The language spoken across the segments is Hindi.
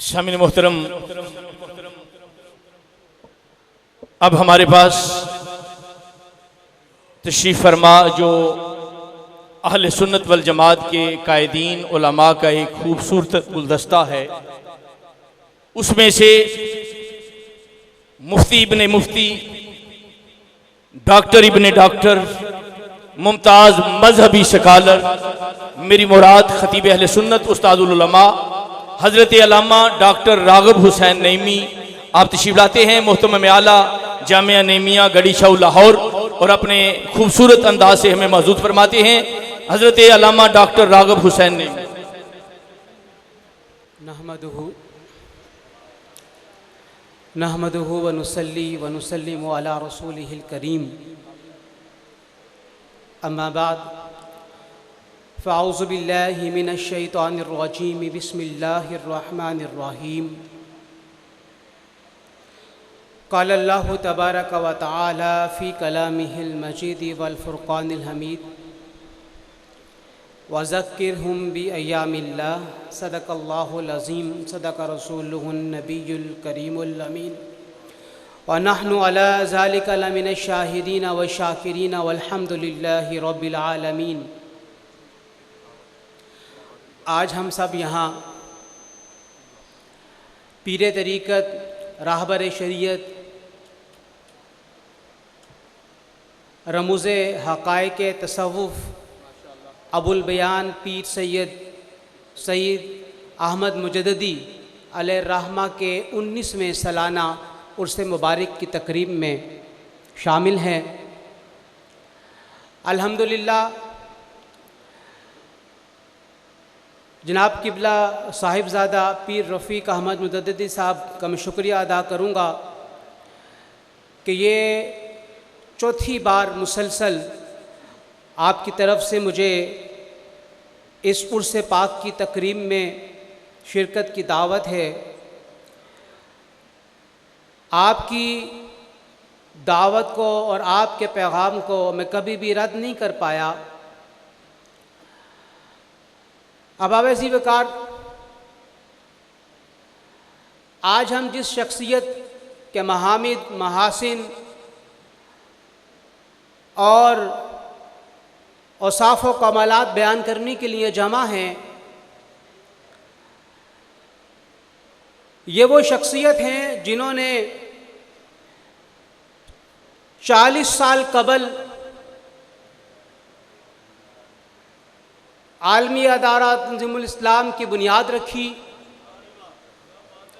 शामिल मोहतरम, अब हमारे पास तशरीफ़ फरमा जो अहले सुन्नत वल जमात के कायदीन उलमा का एक खूबसूरत गुलदस्ता है, उसमें से मुफ्ती इब्ने मुफ्ती, डॉक्टर इब्ने डॉक्टर, मुमताज़ मजहबी शकालर, मेरी मुराद खतीब अहले सुन्नत उस्तादुल उलमा हज़रत अल्लामा डॉक्टर राग़िब हुसैन नईमी आप तशरीफ़ लाते हैं। मोहतरम आला जामिया नईमिया गढ़ी शाह लाहौर और अपने खूबसूरत अंदाज से हमें मौजूद फरमाते हैं हज़रत अल्लामा डॉक्टर राग़िब हुसैन नईमी। नहमदुहु व नुसल्ली व नुसल्लिमु अला रसूलिहिल करीम, अम्मा बाद, फ़अऊज़ु बिल्लाहि मिनश शैतानिर रजीम, बिस्मिल्लाहिर रहमानिर रहीम। क़ाल अल्लाहु तबारक व तआला फ़ी कलामिहिल मजीद वल फ़ुरक़ानिल हमीद, वज़क्किरहुम बिअय्यामिल्लाह, सदक़ल्लाहुल अज़ीम, सदक़ रसूलुहुन नबियुल करीमुल अमीन, व नहनु अला ज़ालिका लमिनश शाहिदीन व शाकिरीन वल्हम्दुलिल्लाहि रब्बिल आलमीन। आज हम सब यहाँ पीरे तरीक़त, राहबर शरीयत, रमूज़े हक़ाइक़े तसव्वुफ़ अबुल बयान पीर सैयद अहमद मुजद्दिदी अलैहिर्रहमा के 19वें सालाना उर्स मुबारक की तकरीब में शामिल हैं। अल्हम्दुलिल्लाह, जनाब किबला साहिबज़ादा पीर रफ़ीक अहमद मुजद्दिदी साहब का मैं शुक्रिया अदा करूँगा कि ये चौथी बार मुसलसल आपकी तरफ से मुझे इस उर्स पाक की तकरीब में शिरकत की दावत है। आपकी दावत को और आपके पैगाम को मैं कभी भी रद्द नहीं कर पाया। अब अवैसी वकार, आज हम जिस शख्सियत के महामिद, महासिन और औसाफ व कमालात बयान करने के लिए जमा हैं, ये वो शख्सियत हैं जिन्होंने 40 साल कबल आलमी अदारा तंज़ीमुल इस्लाम की बुनियाद रखी।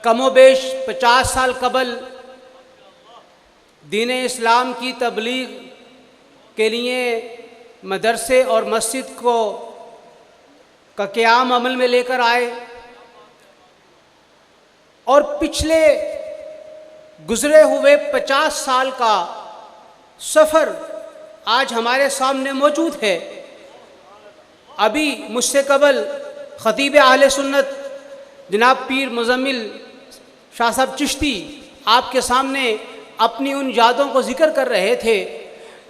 कमोबेश 50 साल कबल दीन इस्लाम की तबलीग के लिए मदरसे और मस्जिद का क़याम अमल में लेकर आए, और पिछले गुज़रे हुए 50 साल का सफ़र आज हमारे सामने मौजूद है। अभी मुझसे कबल ख़तीब अहले सुन्नत जनाब पीर मुज़म्मिल शाह साहब चिश्ती आपके सामने अपनी उन यादों को ज़िक्र कर रहे थे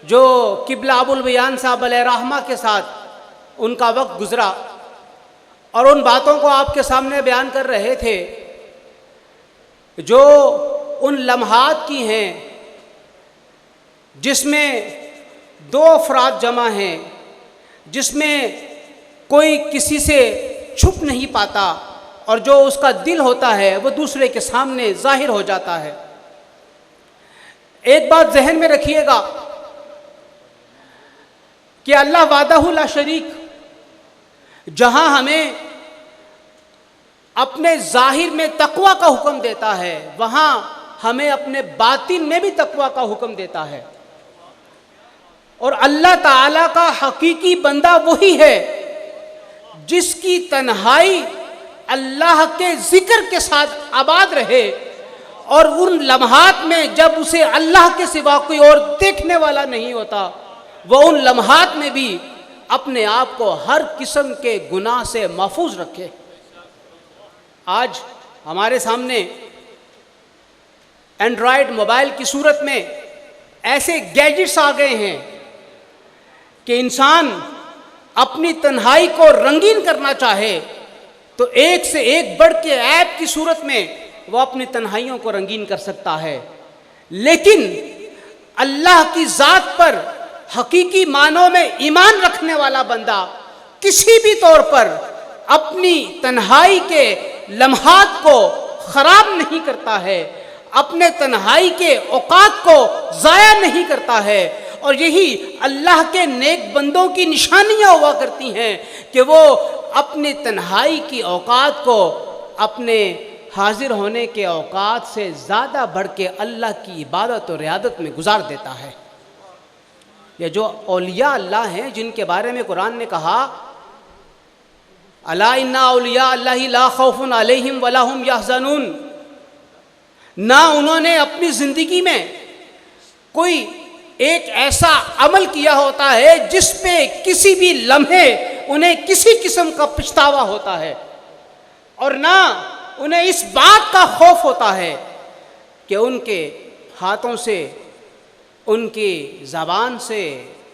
जो किबला अबुल बयान साहब अलैहिर्रहमा के साथ उनका वक्त गुज़रा, और उन बातों को आपके सामने बयान कर रहे थे जो उन लम्हात की हैं जिसमें दो अफराद जमा हैं, जिसमें कोई किसी से छुप नहीं पाता और जो उसका दिल होता है वो दूसरे के सामने जाहिर हो जाता है। एक बात जहन में रखिएगा कि अल्लाह वादहु ला शरीक जहां हमें अपने जाहिर में तकवा का हुक्म देता है, वहां हमें अपने बातिन में भी तकवा का हुक्म देता है। और अल्लाह ताला का हकीकी बंदा वही है जिसकी तन्हाई अल्लाह के जिक्र के साथ आबाद रहे, और उन लम्हात में जब उसे अल्लाह के सिवा कोई और देखने वाला नहीं होता, वह उन लम्हात में भी अपने आप को हर किस्म के गुनाह से महफूज रखे। आज हमारे सामने एंड्रॉयड मोबाइल की सूरत में ऐसे गैजेट्स आ गए हैं कि इंसान अपनी तन्हाई को रंगीन करना चाहे तो एक से एक बढ़ के ऐब की सूरत में वो अपनी तन्हाइयों को रंगीन कर सकता है, लेकिन अल्लाह की ज़ात पर हकीकी मानों में ईमान रखने वाला बंदा किसी भी तौर पर अपनी तन्हाई के लम्हात को ख़राब नहीं करता है, अपने तन्हाई के औकात को ज़ाया नहीं करता है। और यही अल्लाह के नेक बंदों की निशानियाँ हुआ करती हैं कि वो अपनी तन्हाई की औकात को अपने हाजिर होने के औकात से ज़्यादा बढ़ के अल्लाह की इबादत और रियादत में गुजार देता है। ये जो औलिया अल्लाह हैं जिनके बारे में कुरान ने कहा, अला इन्ना औलिया अल्लाहि ला खौफुन अलैहिम वला हुम यहज़नून, ना उन्होंने अपनी ज़िंदगी में कोई एक ऐसा अमल किया होता है जिस पे किसी भी लम्हे उन्हें किसी किस्म का पछतावा होता है, और ना उन्हें इस बात का खौफ होता है कि उनके हाथों से, उनकी ज़बान से,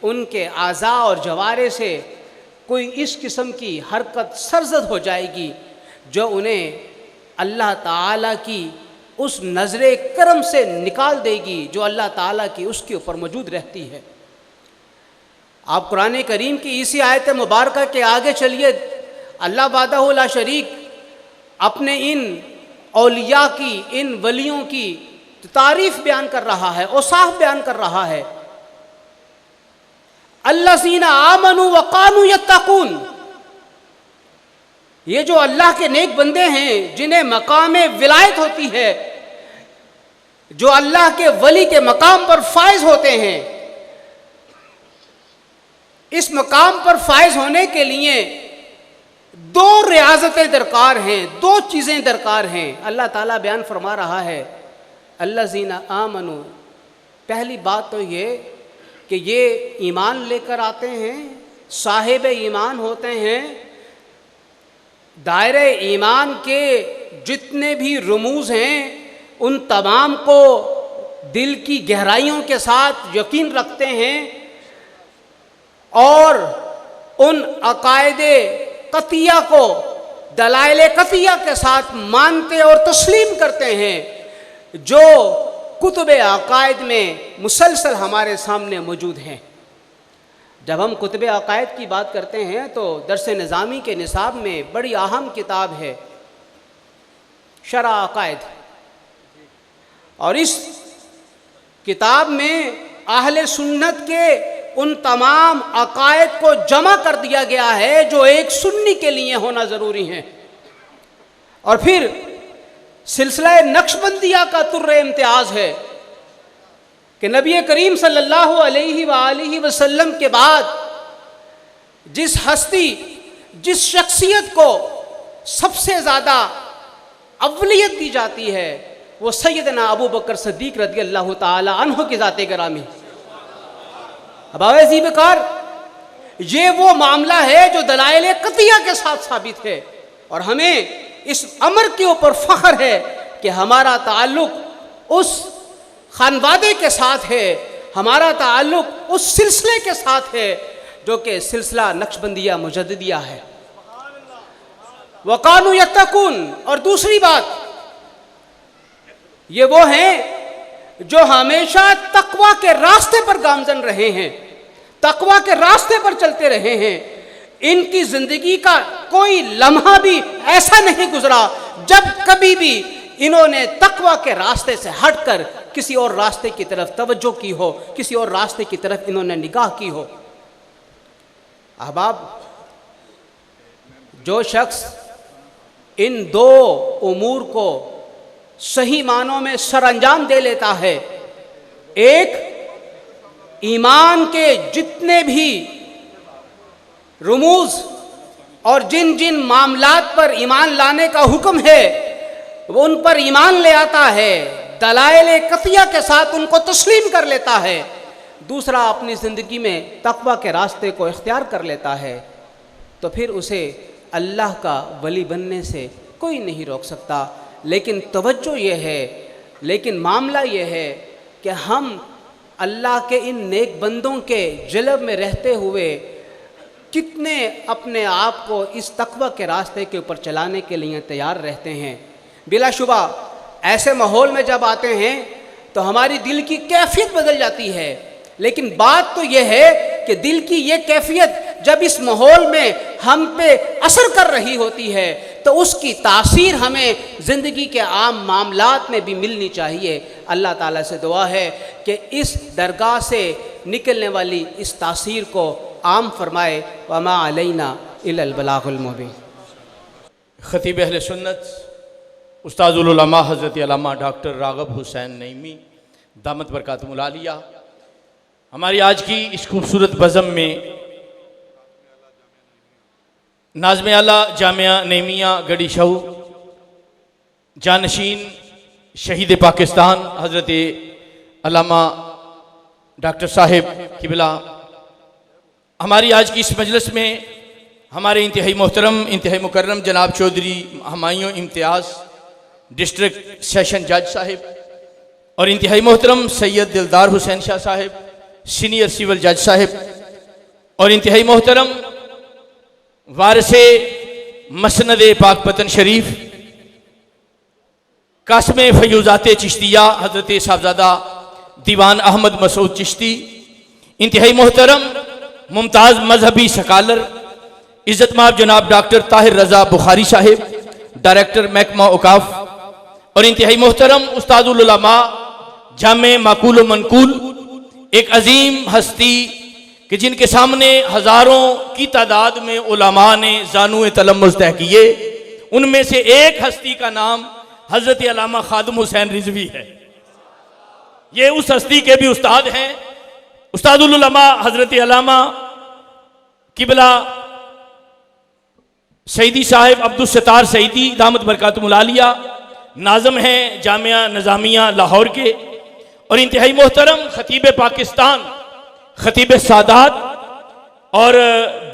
उनके आज़ा और जवारे से कोई इस किस्म की हरकत सरजद हो जाएगी जो उन्हें अल्लाह ताला की उस नज़रे करम से निकाल देगी जो अल्लाह ताला की उसके ऊपर मौजूद रहती है। आप कुरान करीम की इसी आयत मुबारक के आगे चलिए, अल्लाह वाहदहू ला शरीक अपने इन औलिया की, इन वलियों की तारीफ बयान कर रहा है, औसाफ बयान कर रहा है। अल्लज़ीना आमनू व कानू यत्तकून, ये जो अल्लाह के नेक बंदे हैं जिन्हें मकामे विलायत होती है, जो अल्लाह के वली के मकाम पर फायज होते हैं, इस मकाम पर फायज होने के लिए दो रियाजतें दरकार हैं, दो चीज़ें दरकार हैं। अल्लाह ताला बयान फरमा रहा है अल्लज़ीना आमनू, पहली बात तो ये कि ये ईमान लेकर आते हैं, साहिब ईमान होते हैं, दायरे ईमान के जितने भी रुमूज़ हैं उन तमाम को दिल की गहराइयों के साथ यकीन रखते हैं और उन अकायदे कतिया को दलाइल कतिया के साथ मानते और तस्लीम करते हैं जो कुतुब अकायद में मुसलसल हमारे सामने मौजूद हैं। जब हम कुतुब अकायद की बात करते हैं तो दरस निज़ामी के निसाब में बड़ी अहम किताब है शरअ अकायद, और इस किताब में अहले सुन्नत के उन तमाम अकायद को जमा कर दिया गया है जो एक सुन्नी के लिए होना ज़रूरी है। और फिर सिलसिला नक्शबंदिया का तुर्रे इम्तियाज़ है कि नबी करीम सल्लल्लाहु अलैहि वसल्लम के बाद जिस हस्ती, जिस शख्सियत को सबसे ज़्यादा अव्वलियत दी जाती है वो सैयदना अबू बकर सिद्दीक़ रज़ी अल्लाह ताला अन्हु की ज़ात गिरामी। अब अवैज़ी बेकार, ये वो मामला है जो दलाइल कतिया के साथ साबित है, और हमें इस अमर के ऊपर फ़ख्र है कि हमारा ताल्लुक़ उस खानवादे के साथ है, हमारा ताल्लुक़ उस सिलसिले के साथ है जो कि सिलसिला नक्शबंदिया मुजद्दिदिया है। वकानु यत्तकून, और दूसरी बात ये वो हैं जो हमेशा तकवा के रास्ते पर गामजन रहे हैं, तकवा के रास्ते पर चलते रहे हैं। इनकी जिंदगी का कोई लम्हा भी ऐसा नहीं गुजरा जब कभी भी इन्होंने तकवा के रास्ते से हटकर किसी और रास्ते की तरफ तवज्जो की हो, किसी और रास्ते की तरफ इन्होंने निगाह की हो। अहबाब, जो शख्स इन दो उमूर को सही मानों में सरअंजाम दे लेता है, एक ईमान के जितने भी रुमूज़ और जिन जिन मामलात पर ईमान लाने का हुक्म है वो उन पर ईमान ले आता है, दलाइल कतिया के साथ उनको तस्लीम कर लेता है। दूसरा, अपनी ज़िंदगी में तक़वा के रास्ते को इख्तियार कर लेता है, तो फिर उसे अल्लाह का वली बनने से कोई नहीं रोक सकता। लेकिन तवज्जो ये है, लेकिन मामला ये है कि हम अल्लाह के इन नेक बंदों के जलब में रहते हुए कितने अपने आप को इस तकवा के रास्ते के ऊपर चलाने के लिए तैयार रहते हैं। बिलाशुबा ऐसे माहौल में जब आते हैं तो हमारी दिल की कैफियत बदल जाती है। लेकिन बात तो यह है कि दिल की ये कैफियत जब इस माहौल में हम पे असर कर रही होती है तो उसकी तासीर हमें ज़िंदगी के आम मामलात में भी मिलनी चाहिए। अल्लाह ताला से दुआ है कि इस दरगाह से निकलने वाली इस तासीर को आम फरमाए। वमा अलैना इल्लल बलागुल मुबीन। खतीब अहले सुन्नत उस्तादुल उलमा हज़रत अल्लामा डॉक्टर राग़ब हुसैन नईमी दामत बरकातुहुल आलिया हमारी आज की इस खूबसूरत बज़म में नाज़्म आला जामिया नईमिया गढ़ी शहू जानशीन शहीद पाकिस्तान हज़रत अल्लामा डॉक्टर साहिब किबला हमारी आज की इस मजलिस में हमारे इंतहाई मोहतरम इंतहाई मुकर्रम जनाब चौधरी हमायूं इम्तियाज़ डिस्ट्रिक्ट सेशन जज साहिब और इंतहाई मोहतरम सैयद दिलदार हुसैन शाह साहिब सीनियर सिविल जज साहिब और इंतहाई मोहतरम वारिसे मसनद पाक पतन शरीफ कासम फयूज़ात चिश्तिया हज़रत साहबजादा दीवान अहमद मसूद चिश्ती, इंतहाई मोहतरम मुमताज़ मजहबी सकालर इज़्ज़तमाब जनाब डॉक्टर ताहिर रज़ा बुखारी साहिब डायरेक्टर महकमा औकाफ और इंतहाई मोहतरम उस्तादुल उलमा जामे माकूल व मनकूल, एक अजीम हस्ती कि जिनके सामने हज़ारों की तादाद में उलमा ने ज़ानुए तलम्मुज़ तय किए। उनमें से एक हस्ती का नाम हज़रत अल्लामा खादिम हुसैन रिज़वी है। ये उस हस्ती के भी उस्ताद हैं, उस्तादुल उलमा हज़रत अल्लामा किबला सईदी साहिब अब्दुल सत्तार सईदी दामत बरकातुहुल आलिया नाज़म हैं जामिया निज़ामिया लाहौर के और इंतहाई मोहतरम खतीब पाकिस्तान खतीब सादात और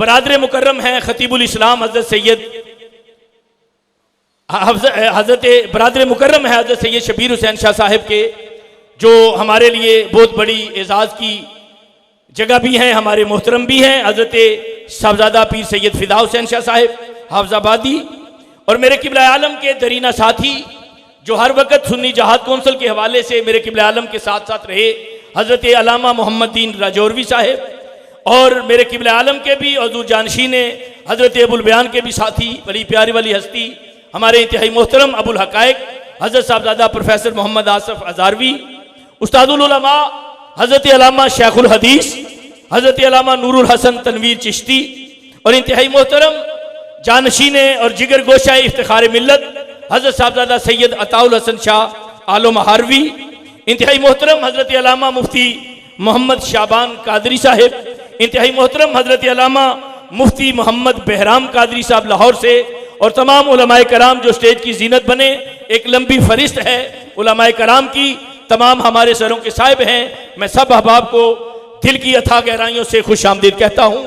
बरादर मुकर्रम हैं खतीबुल इस्लाम हज़रत सैयद हज़रत बरादर मुकर्रम है हज़रत सैयद शबीर हुसैन शाह साहिब के, जो हमारे लिए बहुत बड़ी एजाज़ की जगह भी हैं, हमारे मोहतरम भी हैं। हज़रत साहबजादा पीर सैयद फ़िदा हुसैन शाह साहिब हाफजाबादी और मेरे किबला आलम के दरीना साथी जो हर वक्त सुन्नी जहाद कौंसिल के हवाले से मेरे किबला आलम के साथ साथ रहे, हज़रत अल्लामा मोहम्मद दीन राजौरवी साहिब और मेरे किबला आलम के भी और जानशीन हज़रत अबुल बयान के भी साथी, बड़ी प्यारी वाली हस्ती हमारे इंतहाई मोहतरम अबुल हक़ाइक़ हज़रत साहबजादा प्रोफेसर मोहम्मद आसफ़ अज़ारवी, उस्तादुल उलमा हज़रत अल्लामा शेखुल हदीस हज़रत अल्लामा नूरुल हसन तनवीर चिश्ती और इंतहाई मोहतरम जानशीन और जिगर गोशा इफ्तिखार मिल्लत हज़रत साहबजादा सैयद अताउल हसन शाह आलो महारवी, इंतहाई मोहतरम हज़रत अल्लामा मुफ्ती मोहम्मद शाबान कादरी साहिब, इंतहाई मोहतरम हज़रत अल्लामा मुफ्ती मोहम्मद बहराम कादरी साहब लाहौर से और तमाम उलमाए कराम जो स्टेज की जीनत बने। एक लंबी फरिस्त है उलमाए कराम की, तमाम हमारे सरों के साहिब हैं। मैं सब अहबाब को दिल की अथाह गहराइयों से खुश आमदीद कहता हूँ।